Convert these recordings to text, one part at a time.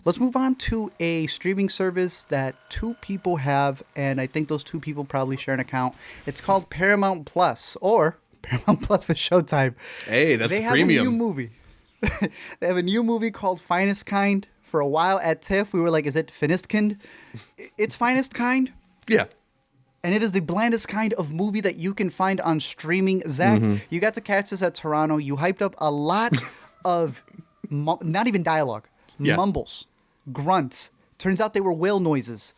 Let's move on to a streaming service that two people have, and I think those two people probably share an account. It's called Paramount Plus, or Paramount Plus with Showtime. Hey, that's They the have premium. a new movie. They have a new movie called Finestkind. For a while at TIFF, we were like, is it Finestkind? It's Finestkind. Yeah. And it is the blandest kind of movie that you can find on streaming. Zach, you got to catch this at Toronto. You hyped up a lot of, not even dialogue, Yeah. mumbles, grunts. Turns out they were whale noises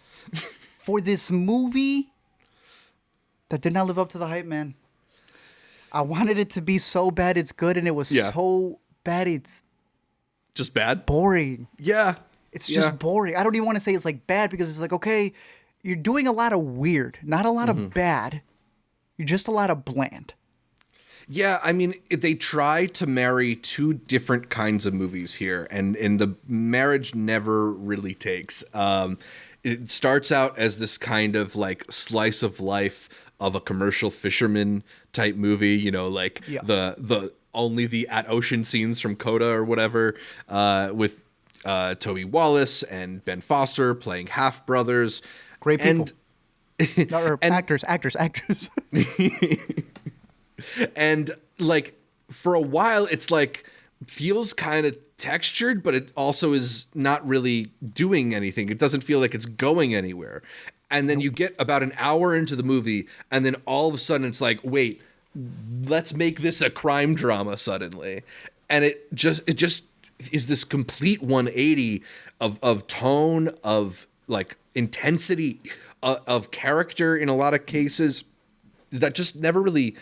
for this movie that did not live up to the hype, man. I wanted it to be so bad it's good, and it was so bad it's Just bad? boring. Yeah. It's just boring. I don't even want to say it's like bad because it's like, okay, you're doing a lot of weird, not a lot of bad. You're just a lot of bland. Yeah, I mean, they try to marry two different kinds of movies here, and the marriage never really takes. It starts out as this kind of like slice of life of a commercial fisherman type movie, you know, like the only the at ocean scenes from Coda or whatever, with Toby Wallace and Ben Foster playing half brothers. Great people. Actors. And like for a while it's like feels kind of textured, but it also is not really doing anything. It doesn't feel like it's going anywhere. And then you get about an hour into the movie and then all of a sudden it's like, wait, let's make this a crime drama suddenly. And it just is this complete 180 of tone, of like intensity, of character in a lot of cases that just never really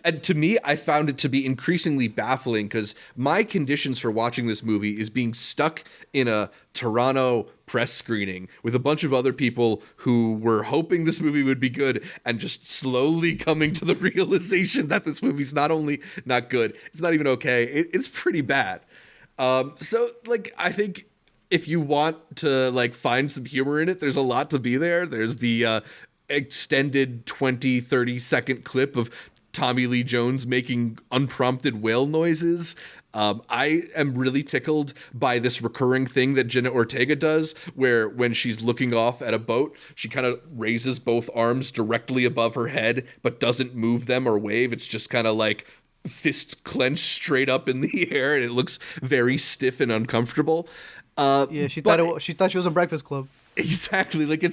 and to me, I found it to be increasingly baffling because my conditions for watching this movie is being stuck in a Toronto press screening with a bunch of other people who were hoping this movie would be good and just slowly coming to the realization that this movie's not only not good, it's not even okay, it's pretty bad. So, like, I think if you want to, like, find some humor in it, there's a lot to be there. There's the extended 20-30 second clip of Tommy Lee Jones making unprompted whale noises. I am really tickled by this recurring thing that Jenna Ortega does, where when she's looking off at a boat, she kind of raises both arms directly above her head, but doesn't move them or wave. It's just kind of like fist clenched straight up in the air, and it looks very stiff and uncomfortable. She thought she was a Breakfast Club. Exactly. Like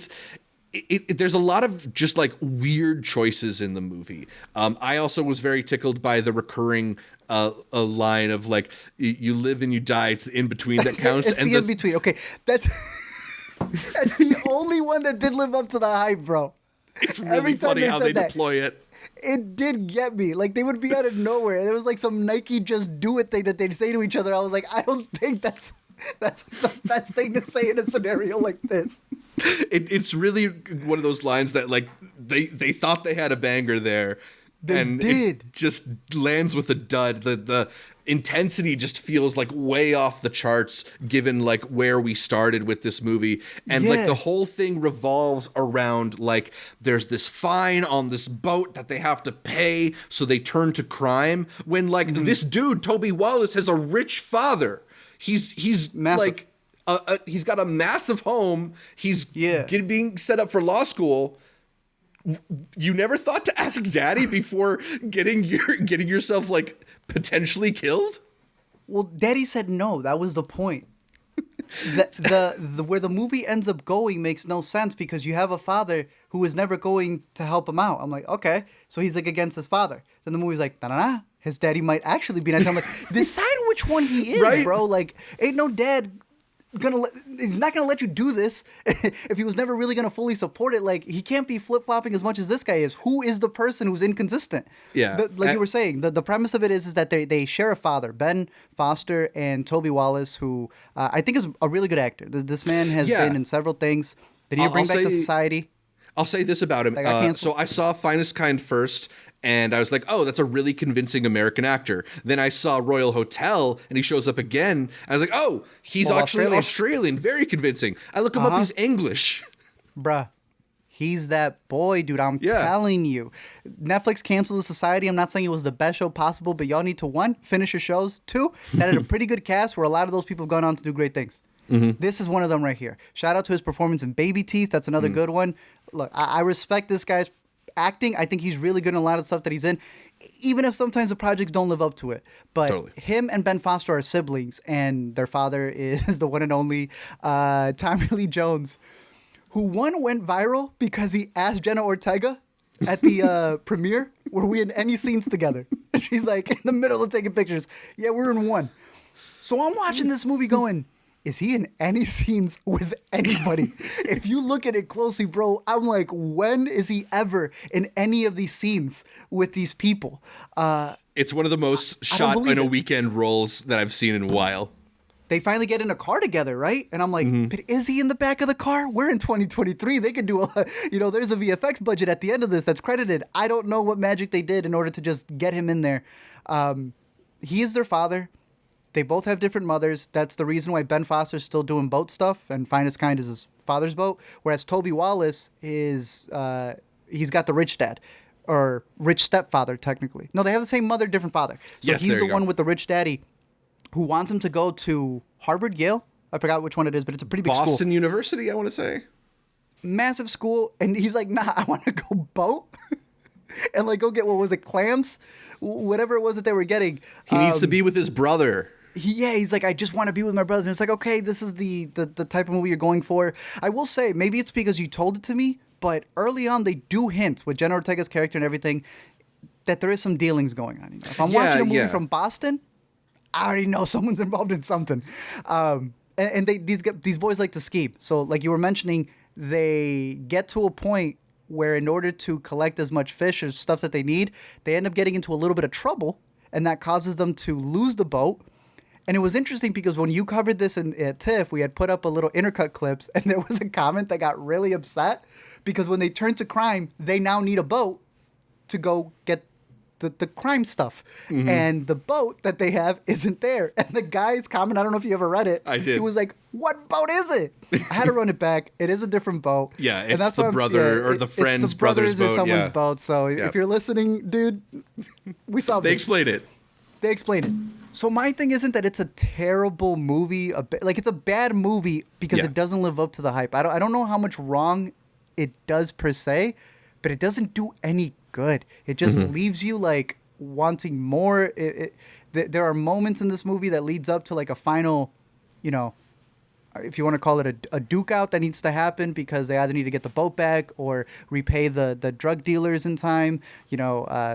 there's a lot of just like weird choices in the movie. I also was very tickled by the recurring a line of like, you live and you die. It's the in between that counts. It's the in between. Okay, that's the only one that did live up to the hype, bro. It's really funny how they deploy it. It did get me. Like, they would be out of nowhere. There was like some Nike just do it thing that they'd say to each other. I was like, I don't think that's the best thing to say in a scenario like this. It's really one of those lines that like they thought they had a banger there. It just lands with a dud. The intensity just feels like way off the charts given like where we started with this movie. And like the whole thing revolves around like there's this fine on this boat that they have to pay, so they turn to crime when like this dude, Toby Wallace, has a rich father. He's massive. Like he's got a massive home. He's being set up for law school. You never thought to ask daddy before getting yourself like potentially killed? Well, daddy said no. That was the point. the where the movie ends up going makes no sense because you have a father who is never going to help him out. I'm like, okay, so he's like against his father. Then the movie's like, nah. His daddy might actually be nice. I'm like, decide which one he is, right? Bro. Like, ain't no dad he's not gonna let you do this if he was never really gonna fully support it. Like, he can't be flip-flopping as much as this guy is. Who is the person who's inconsistent? Yeah. Like you were saying, the premise of it is that they share a father, Ben Foster and Toby Wallace, who I think is a really good actor. This man has been in several things. Did he bring back the Society? I'll say this about him. So I saw Finestkind first, and I was like, oh, that's a really convincing American actor. Then I saw Royal Hotel, and he shows up again. I was like, oh, he's actually Australian. Very convincing. I look him up, he's English. Bruh. He's that boy, dude. I'm telling you. Netflix canceled The Society. I'm not saying it was the best show possible, but y'all need to, 1, finish your shows. 2, that had a pretty good cast where a lot of those people have gone on to do great things. This is one of them right here. Shout out to his performance in Baby Teeth. That's another good one. Look, I respect this guy's acting. I think he's really good in a lot of stuff that he's in, even if sometimes the projects don't live up to it. But Totally. him and Ben Foster are siblings, and their father is the one and only Tommy Lee Jones, who went viral because he asked Jenna Ortega at the premiere, were we in any scenes together? She's like, in the middle of taking pictures. Yeah, we're in one. So I'm watching this movie going, is he in any scenes with anybody? If you look at it closely, bro, I'm like, when is he ever in any of these scenes with these people? It's one of the most shot in a weekend roles that I've seen in a while. They finally get in a car together, right? And I'm like, but is he in the back of the car? We're in 2023. They could do there's a VFX budget at the end of this that's credited. I don't know what magic they did in order to just get him in there. He is their father. They both have different mothers. That's the reason why Ben Foster's still doing boat stuff, and Finestkind is his father's boat. Whereas Toby Wallace is, he's got the rich dad, or rich stepfather, technically. No, they have the same mother, different father. So Yes, he's there the you go. one with the rich daddy who wants him to go to Harvard, Yale. I forgot which one it is, but it's a pretty big Boston school. University, I want to say. Massive school. And he's like, nah, I want to go boat and like go get, what was it, clams? Whatever it was that they were getting. He needs to be with his brother. He's like, I just want to be with my brothers. And it's like, okay, this is the type of movie you're going for. I will say, maybe it's because you told it to me, but early on they do hint with Jenna Ortega's character and everything that there is some dealings going on. If I'm watching a movie from Boston, I already know someone's involved in something. And these boys like to scheme. So like you were mentioning, they get to a point where in order to collect as much fish or stuff that they need, they end up getting into a little bit of trouble, and that causes them to lose the boat. And it was interesting because when you covered this at TIFF, we had put up a little intercut clips, and there was a comment that got really upset because when they turn to crime, they now need a boat to go get the crime stuff. And the boat that they have isn't there. And the guy's comment, I don't know if you ever read it. I did. He was like, what boat is it? I had to run it back. It is a different boat. Yeah, And it's that's the why brother or the it's friend's the brother's brother's or boat, someone's yeah. boat. So if you're listening, dude, we saw They explained it. They explained it. So my thing isn't that it's a terrible movie, like it's a bad movie because Yeah. it doesn't live up to the hype. I don't know how much wrong it does per se, but it doesn't do any good. It just leaves you like wanting more. There are moments in this movie that leads up to like a final, if you want to call it a duke out that needs to happen because they either need to get the boat back or repay the drug dealers in time.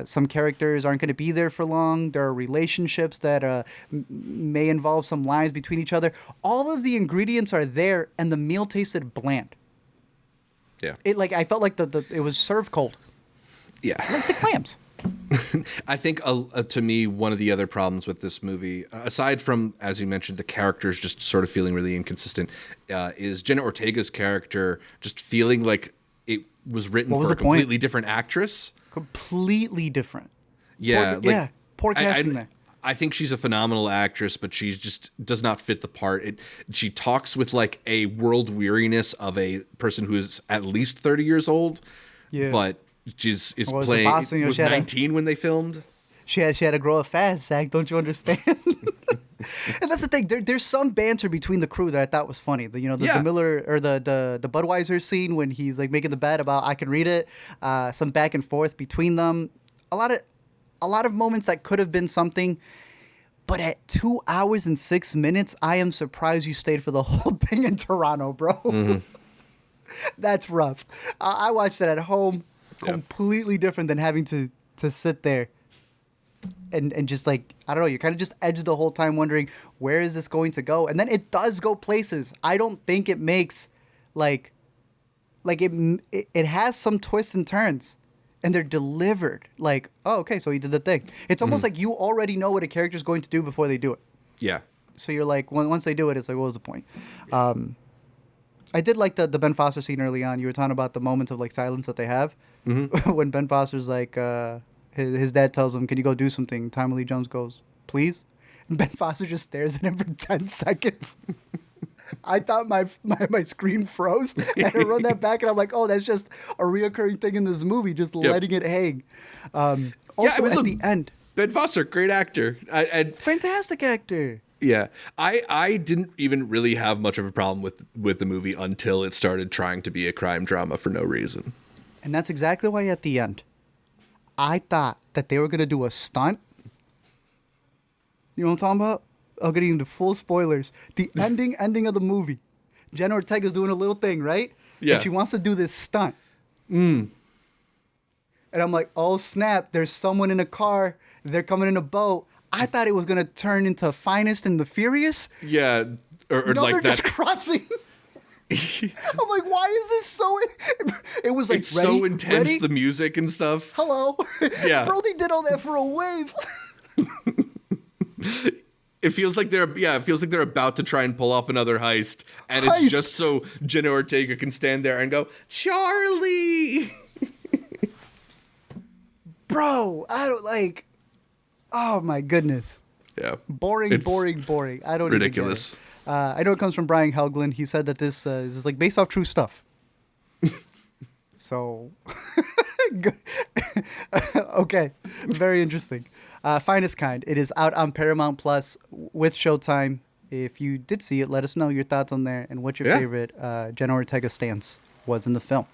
Some characters aren't going to be there for long. There are relationships that may involve some lies between each other. All of the ingredients are there, and the meal tasted bland. Yeah. I felt like it was served cold, Yeah. like the clams. I think to me, one of the other problems with this movie, aside from, as you mentioned, the characters just sort of feeling really inconsistent, is Jenna Ortega's character just feeling like it was written for a completely different actress. Completely different. Yeah. Poor casting there. I think she's a phenomenal actress, but she just does not fit the part. She talks with like a world weariness of a person who is at least 30 years old. Yeah. But is playing was 19 when they filmed. She had to grow up fast, Zach. Don't you understand? And that's the thing. There's some banter between the crew that I thought was funny. The Miller or the Budweiser scene when he's like making the bet about I can read it. Some back and forth between them. A lot of moments that could have been something. But at 2 hours and 6 minutes, I am surprised you stayed for the whole thing in Toronto, bro. That's rough. I watched it at home. Completely different than having to sit there and just like, I don't know, you kind of just edge the whole time wondering where is this going to go, and then it does go places. I don't think it makes like it has some twists and turns, and they're delivered like, oh, okay, so he did the thing. It's almost like you already know what a character's going to do before they do it. Yeah. So you're like, once they do it, it's like, what was the point? I did like the Ben Foster scene early on. You were talking about the moments of like silence that they have. When Ben Foster's like, his dad tells him, "Can you go do something?" Tommy Lee Jones goes, "Please." And Ben Foster just stares at him for 10 seconds. I thought my screen froze, and I run that back, and I'm like, oh, that's just a reoccurring thing in this movie, just letting it hang. Also, at the end, Ben Foster, great actor. Fantastic actor. Yeah, I didn't even really have much of a problem with the movie until it started trying to be a crime drama for no reason. And that's exactly why at the end, I thought that they were going to do a stunt. You know what I'm talking about? I'm getting into full spoilers. The ending of the movie. Jenna Ortega's doing a little thing, right? Yeah. And she wants to do this stunt. And I'm like, oh, snap. There's someone in a car. They're coming in a boat. I thought it was going to turn into Finest and the Furious. Yeah, or No, like they're that. just crossing. I'm like, why is this so... It was like, It's ready, so intense, ready? the music and stuff. Hello. Yeah. Brody did all that for a wave. It feels like they're about to try and pull off another heist, and it's Heist. just so Jenna Ortega can stand there and go, Charlie. Bro, I don't like... Oh, my goodness. Yeah, Boring. It's I don't ridiculous. even get it. I know it comes from Brian Helgeland. He said that this is like based off true stuff. So, good. Okay, very interesting. Finestkind. It is out on Paramount Plus with Showtime. If you did see it, let us know your thoughts on there and what your Yeah. favorite Jenna Ortega stance was in the film.